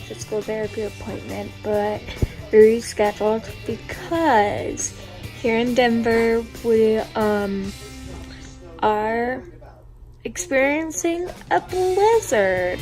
physical therapy appointment, but we rescheduled because here in Denver we are experiencing a blizzard.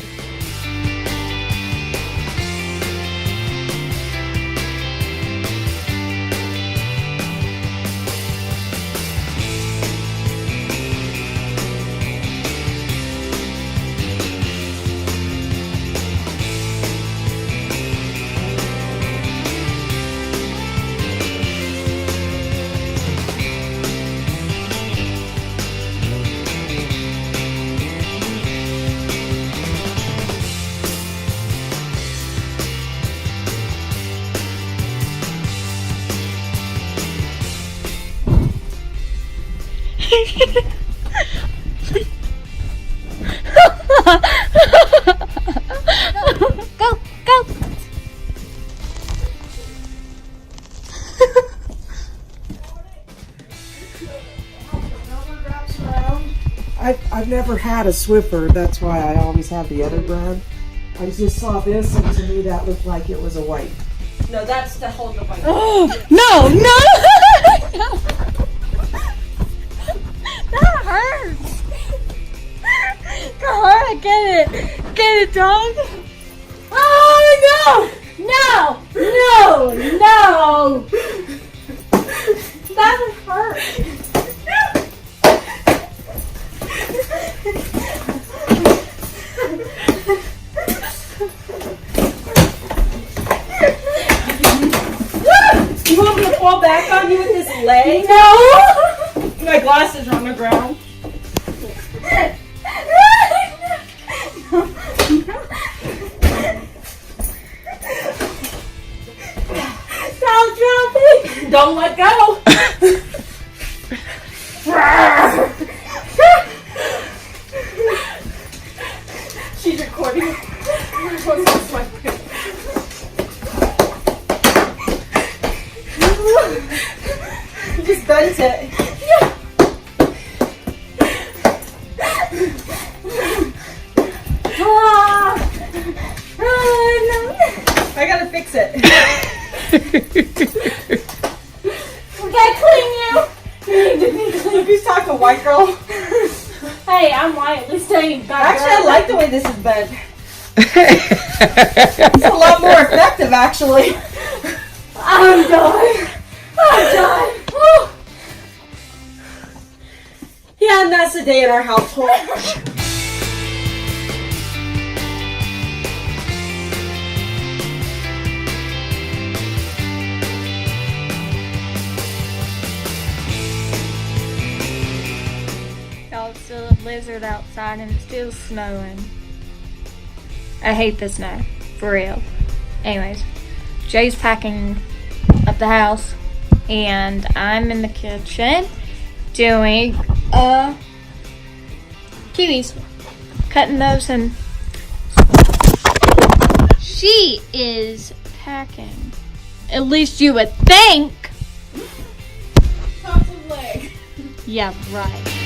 Go, go. I've never had a Swiffer, that's why I always have the other brand. I just saw this and to me that looked like it was a white. No, that's to hold the white. Oh, no, no. That hurts. Come on, get it. Get it, dog. Oh, no. No. No. No. That would hurt. You want me to fall back on you with this leg? No. My glasses are on the ground. Stop dropping. Don't let go. She's recording. You just bent it. I gotta fix it. We gotta clean you. You need to be clean. Look who's talking, white girl. Hey, I'm white. At least I ain't got Actually, I like the way this is bent. It's a lot more effective, actually. I'm done. I'm done. Woo. Yeah, and that's the day in our household. Y'all, it's still a blizzard outside and it's still snowing. I hate the snow. For real. Anyways, Jay's packing up the house and I'm in the kitchen doing kiwis. Cutting those and she is packing. At least you would think. Top of leg. Yeah, right.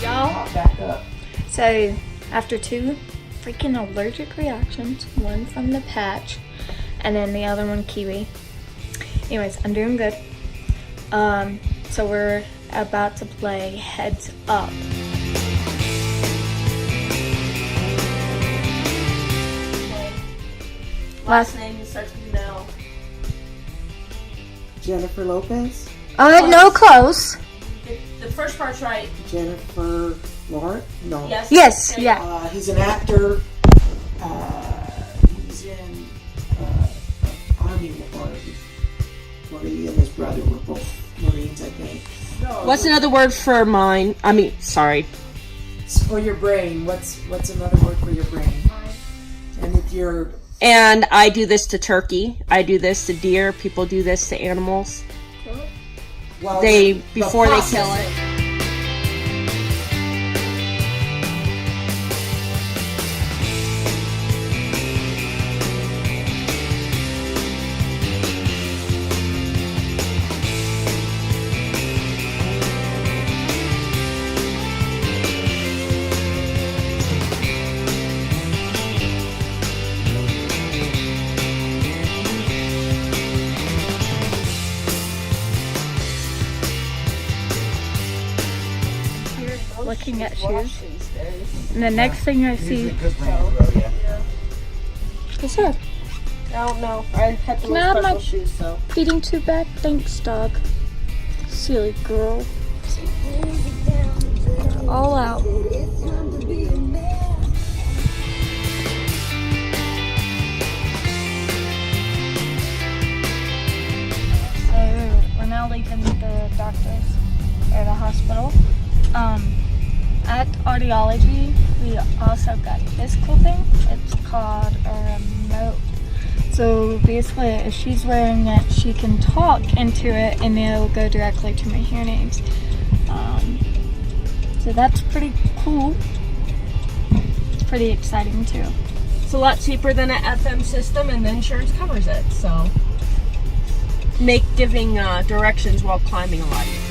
Y'all, Back up. so after 2 freaking allergic reactions, one from the patch and then the other one kiwi. Anyways, I'm doing good. So we're about to play Heads Up. Last name starts with an L. Jennifer Lopez? No, close. The first part's right. Jennifer Lawrence? No. Yes. Yes, Okay. yeah. He's an actor. He's in Army where he and his brother were both Marines, I think. What's another word for mine? I mean, sorry. For your brain, what's another word for your brain? And if you're... And I do this to turkey. I do this to deer. People do this to animals. Well, Before they kill process it. looking at shoes. And the next thing I see, what's that? I don't know. I had to Can I have wear my special shoes, so. feeding tube back? Thanks, dog. Silly girl. All out. So we're now leaving the doctor's or the hospital. At audiology, we also got this cool thing. It's called a remote. So basically, if she's wearing it, she can talk into it, and it'll go directly to my hearing aids. So that's pretty cool. It's pretty exciting too. It's a lot cheaper than an FM system, and the insurance covers it, so. Make giving directions while climbing a lot easier.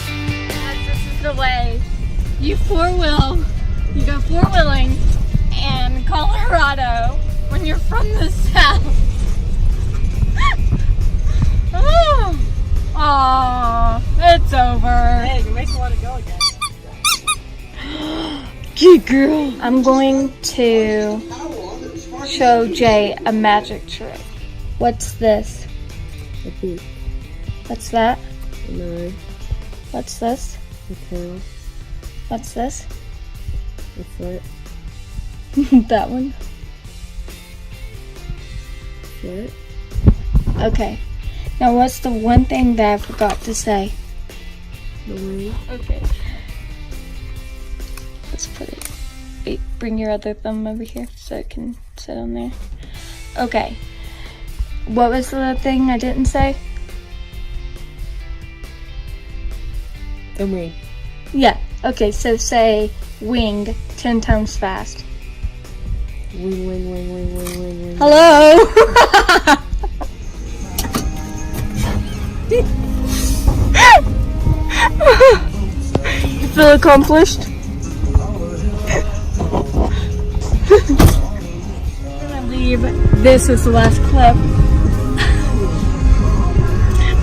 This is the way you you go four-wheeling in Colorado when you're from the south. Oh, it's over. Hey, it makes me want to go again. Good girl. I'm going to show Jay a magic trick. What's this? A beak, What's that? an eye, What's this? a tail, What's this? a foot, That one. foot, Okay. Now what's the one thing that I forgot to say? the wing, Okay. Let's put it. Wait, bring your other thumb over here so it can sit on there. Okay. What was the thing I didn't say? the wing. Yeah. Okay, so say wing 10 times fast. Wing, wing, wing, wing, wing, wing, wing. Hello? You feel accomplished? I'm gonna leave this as the last clip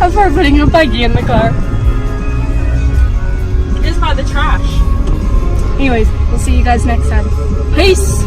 of her putting a buggy in the car. It is by the trash. Anyways, we'll see you guys next time. Peace!